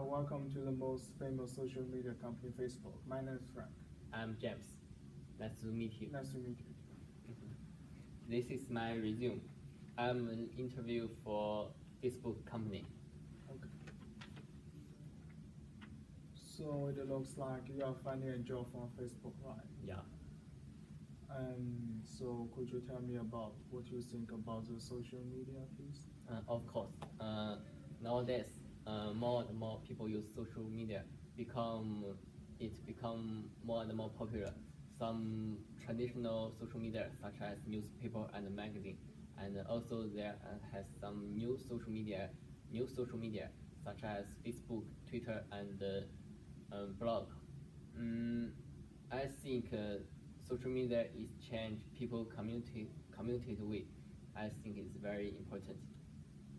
Welcome to the most famous social media company, Facebook. My name is Frank. I'm James. Nice to meet you. Nice to meet you. This is my resume. I'm an interview for Facebook company. Okay. So it looks like you are finding a job from Facebook, right? Yeah. And so could you tell me about what you think about the social media, please? Of course. Nowadays, more and more people use social media. It become more and more popular. Some traditional social media, such as newspaper and magazine, and also there has some new social media, such as Facebook, Twitter, and blog. Mm, I think social media is change people communicate with. I think it's very important.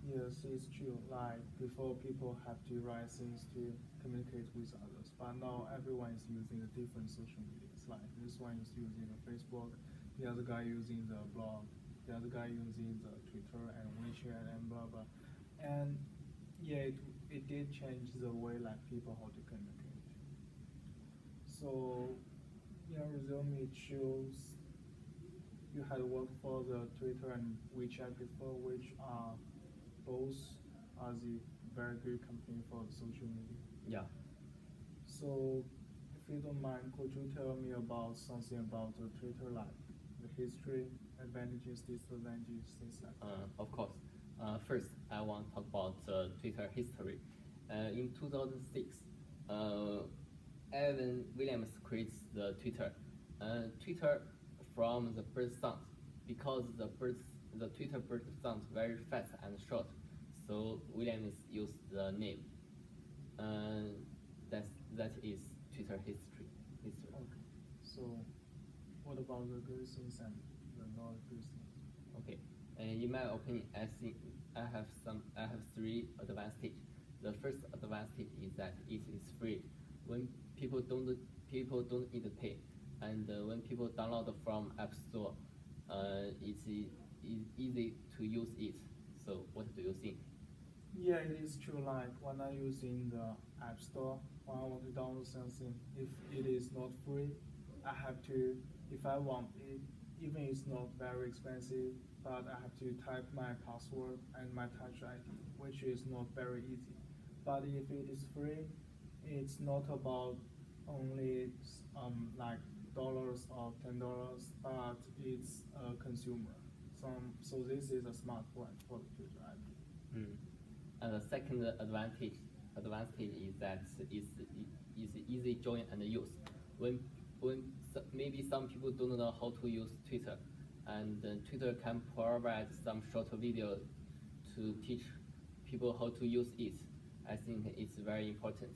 Yes, it's true. Like before, people have to write things to communicate with others, but now everyone is using the different social medias. Like this one is using the Facebook, the other guy using the blog, the other guy using the Twitter and WeChat and blah blah. And yeah, it did change the way like people how to communicate. So, resume it shows you had worked for the Twitter and WeChat before, which are both as a very good company for social media. Yeah. So, if you don't mind, could you tell me about something about the Twitter, like the history, advantages, disadvantages, things like that? Of course. First, I want to talk about Twitter history. In 2006, Evan Williams creates the Twitter. Twitter from the bird sound, because the Twitter bird sounds very fast and short, so Williams used the name. That is Twitter history. Okay. So, what about the good things and the not good things? Okay. In my opinion, I think I have three advantages. The first advantage is that it is free. When people don't need to pay, and when people download from App Store, it's easy to use it. So what do you think? Yeah, it is true. Like when I use in the App Store, when I want to download something, if it is not free, I have to, if I want it, even it's not very expensive, but I have to type my password and my touch ID, which is not very easy. But if it is free, it's not about only like dollars or $10, but it's a consumer. So this is a smart point for the future, I think. Mm. And the second advantage is that it's easy join and use. When maybe some people don't know how to use Twitter, and Twitter can provide some short video to teach people how to use it. I think it's very important.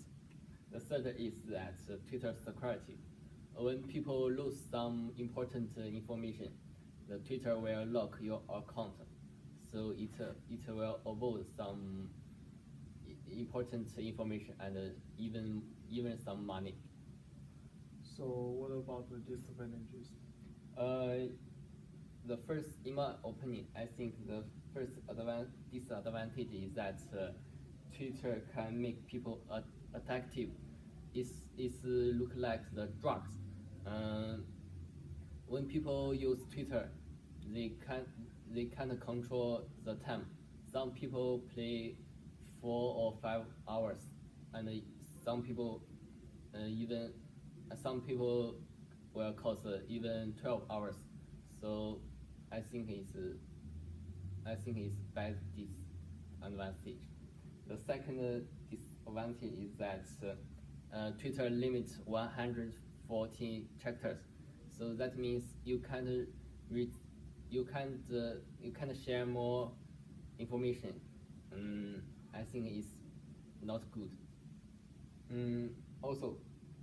The third is that Twitter security. When people lose some important information, the Twitter will lock your account, so it will avoid some important information and even some money. So what about the disadvantages? The first, in my opinion, I think the first disadvantage is that Twitter can make people attractive. It's look like the drugs. When people use Twitter, they can't control the time. Some people play 4 or 5 hours, and some people even some people will cost even 12 hours. So I think it's bad disadvantage. The second disadvantage is that Twitter limits 140 characters. So that means you read, you can't share more information. I think it's not good. Also,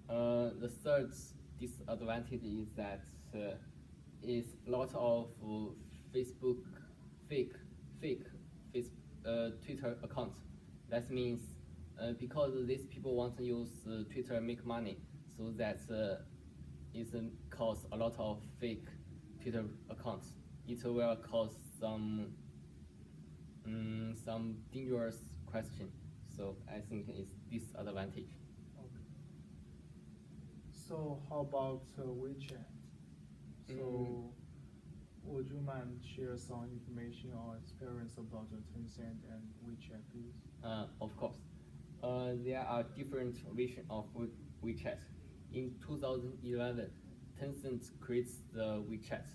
the third disadvantage is that is lot of Facebook fake face, Twitter accounts. That means because these people want to use Twitter make money, so that it cause a lot of fake Twitter accounts. It will cause some dangerous question. So I think it's disadvantage. Okay. So how about WeChat? So would you mind share some information or experience about your Tencent and WeChat, please? Of course. There are different versions of WeChat. In 2011, Tencent creates the WeChat.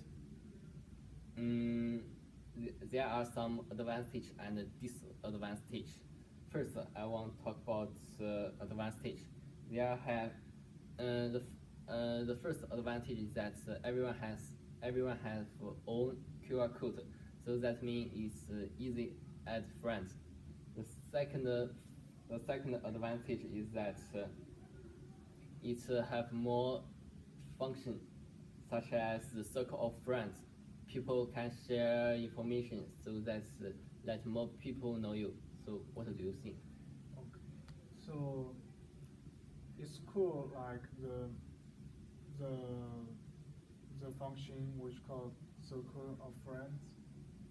There are some advantage and disadvantage. First, I want to talk about advantage. There have the first advantage is that everyone has own QR code, so that means it's easy add friends. The second advantage is that it have more function, such as the circle of friends. People can share information, so that let more people know you. So what do you think? Okay. So it's cool, like the the function which called circle of friends,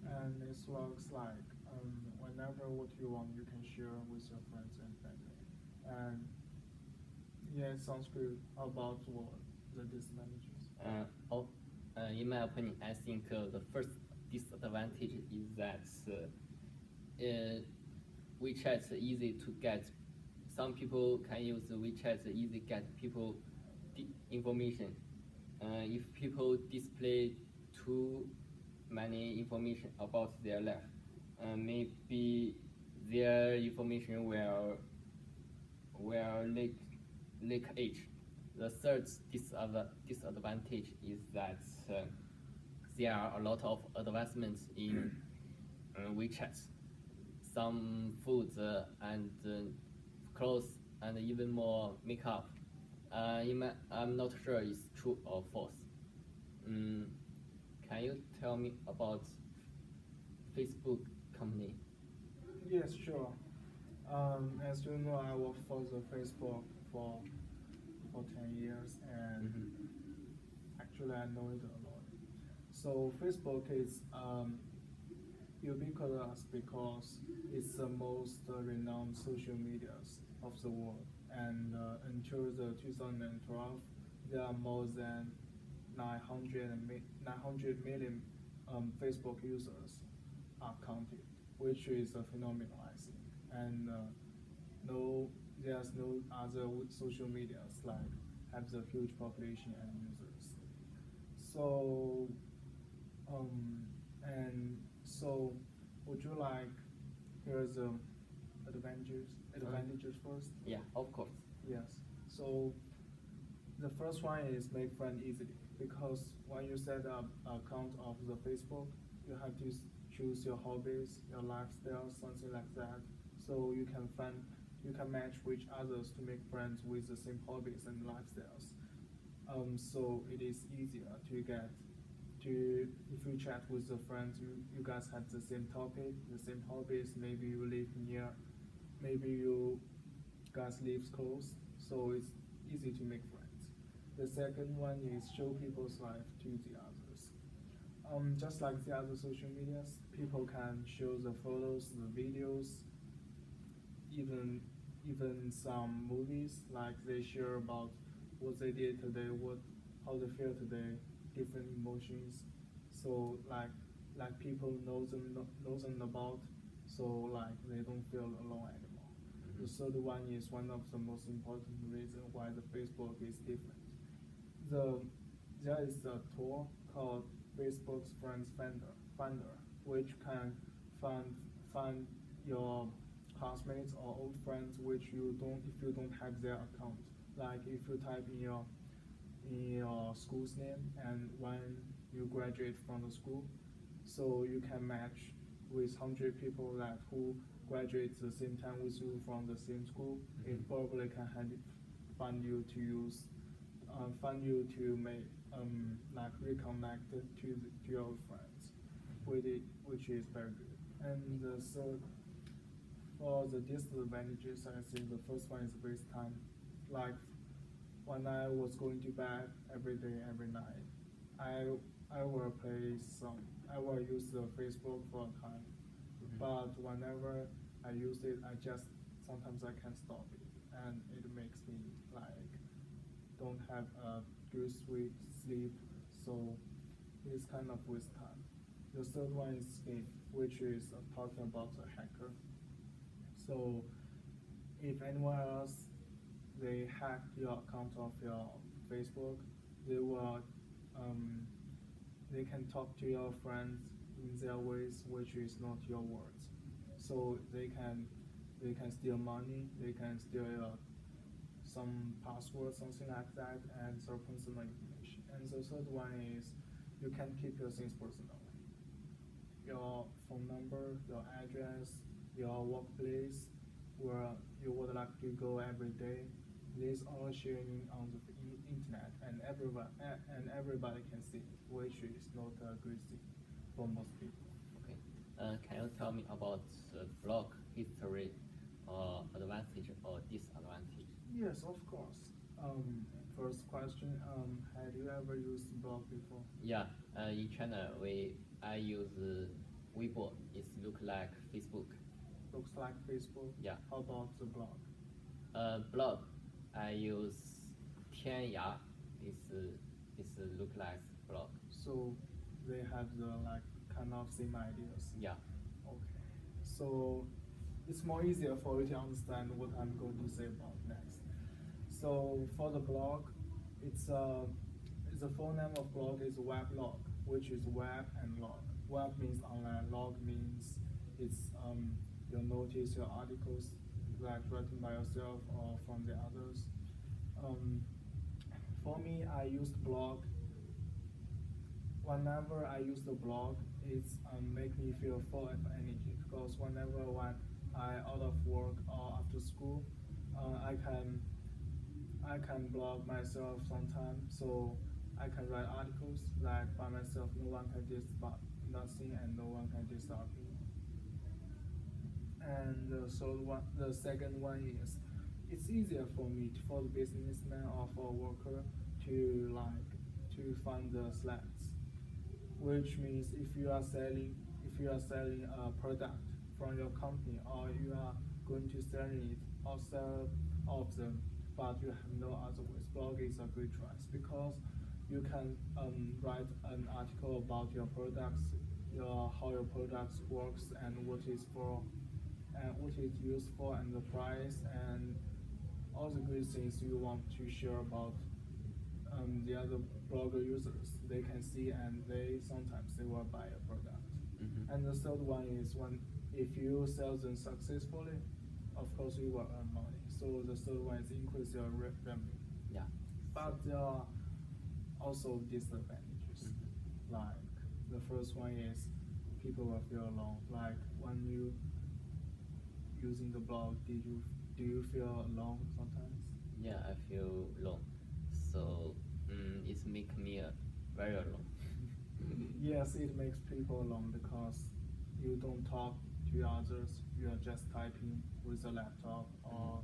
and it works like whenever what you want you can share with your friends and family. And yeah, it sounds good. How about what the disadvantages? In my opinion, I think the first disadvantage is that WeChat is easy to get. Some people can use WeChat easy get people information. If people display too many information about their life, maybe their information will leak age. The third disadvantage is that there are a lot of advancements in WeChat. Some foods and clothes and even more makeup. I'm not sure it's true or false. Can you tell me about Facebook company? Yes, sure. As you know, I worked for the Facebook for 10 years, and actually I know it a lot. So Facebook is ubiquitous because it's the most renowned social medias of the world. And until the 2012, there are more than 900 million Facebook users are counted, which is a phenomenal, I think. And there's no other social medias like have the huge population and users. So and so would you like here's the advantages first? Yeah, of course. Yes. So the first one is make friends easily, because when you set up an account of the Facebook, you have to choose your hobbies, your lifestyle, something like that. So you can match with others to make friends with the same hobbies and lifestyles. So it is easier to get to if you chat with the friends, you guys have the same topic, the same hobbies. Maybe you live near, maybe you guys live close, so it's easy to make friends. The second one is show people's life to the others. Just like the other social medias, people can show the photos, the videos, even some movies, like they share about what they did today, how they feel today, different emotions. So like people know them about, so like they don't feel alone anymore. The third one is one of the most important reasons why the Facebook is different. There is a tool called Facebook's Friends Finder, which can find your classmates or old friends which you don't if you don't have their account. Like if you type in your school's name and when you graduate from the school, so you can match with 100 people that who graduate the same time with you from the same school. It probably can fund you to use fund you to make like reconnect to your old friends, which is very good. And so for the disadvantages, I think the first one is waste time. Like when I was going to bed every day, every night, I will I will use the Facebook for a time. But whenever I use it, I just sometimes I can't stop it, and it makes me like don't have a good sleep, so it's kind of waste time. The third one is Skip, which is talking about a hacker. So if anyone else they hack your account of your Facebook, they will they can talk to your friends in their ways which is not your words. So they can steal money, they can steal your some password, something like that, and some personal information. And the third one is you can keep your things personal. Your phone number, your address, your workplace, where you would like to go every day. This all sharing on the internet, and everybody can see it, which is not a good thing for most people. Okay. Can you tell me about blog history, advantage or disadvantage? Yes, of course. First question, had you ever used blog before? Yeah, in China, I use Weibo. It look like Facebook. Looks like Facebook. Yeah. How about the blog? Blog, I use Tianya. It's look like blog. So they have the like kind of same ideas. Yeah. Okay. So it's more easier for you to understand what I'm going to say about next. So for the blog, it's the full name of blog is weblog, which is web and log. Web means online, log means it's you'll notice your articles like written by yourself or from the others. For me, I used blog. Whenever I use the blog, it's make me feel full of energy because whenever when I out of work or after school, I can blog myself sometimes, so I can write articles like by myself. No one can disturb nothing, and no one can disturb me. And the second one is, it's easier for me for the businessman or for a worker to find the slides, which means if you are selling a product from your company, or you are going to sell it or sell all of them, but you have no other ways, blog is a good choice because you can write an article about your products, how your products works and what it's for, and what it's used for, and the price, and all the good things you want to share about the other blogger users. They can see, and sometimes they will buy a product. Mm-hmm. And the third one is if you sell them successfully, of course you will earn money. So the third one is increase your revenue. Yeah. But there are also disadvantages. Mm-hmm. Like the first one is people will feel alone. Like when you using the blog, do you feel alone sometimes? Yeah, I feel alone. So it's make me very alone. Yes, it makes people alone because you don't talk to others. You are just typing with a laptop or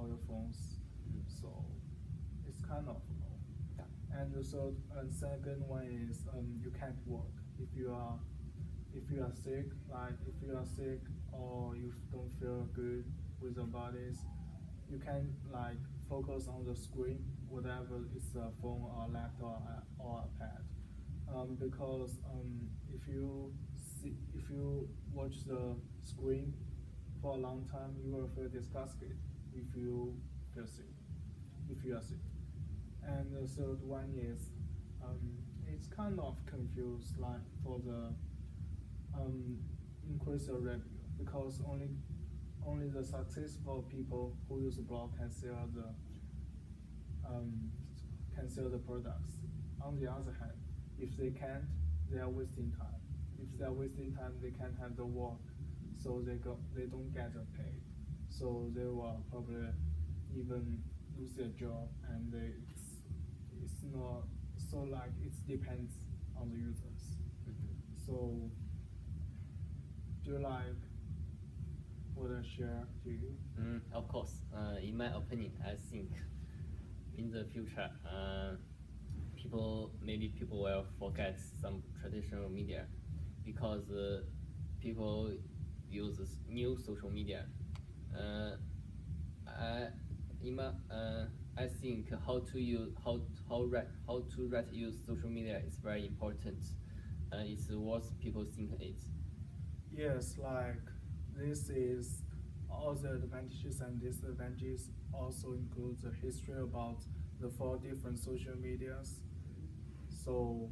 your phones. So it's kind of alone. Yeah. And second one is you can't work if you are sick. Like if you are sick or you don't feel good with your bodies, you can like focus on the screen, whatever it's a phone or a laptop or a pad. Because if you watch the screen for a long time, you will feel disgusted if you feel sick, if you are sick. And the third one is it's kind of confused, like for the increase the revenue, because only the successful people who use the blog can sell the products. On the other hand, if they can't, they are wasting time. If they are wasting time, they can't have the work, so they don't get paid. So they will probably even lose their job, and it's not so like it depends on the users. Mm-hmm. So do you like what I share to you? Of course. In my opinion, I think in the future, people will forget some traditional media because people use new social media I think how to use social media is very important. It's what people think it. Yes, like this is all the advantages and disadvantages also includes a history about the 4 different social medias. So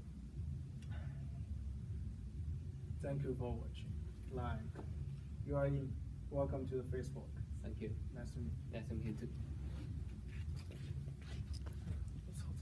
thank you for watching. Like you are in. Welcome to the Facebook. Thank you. Nice to meet you. Nice to meet you too.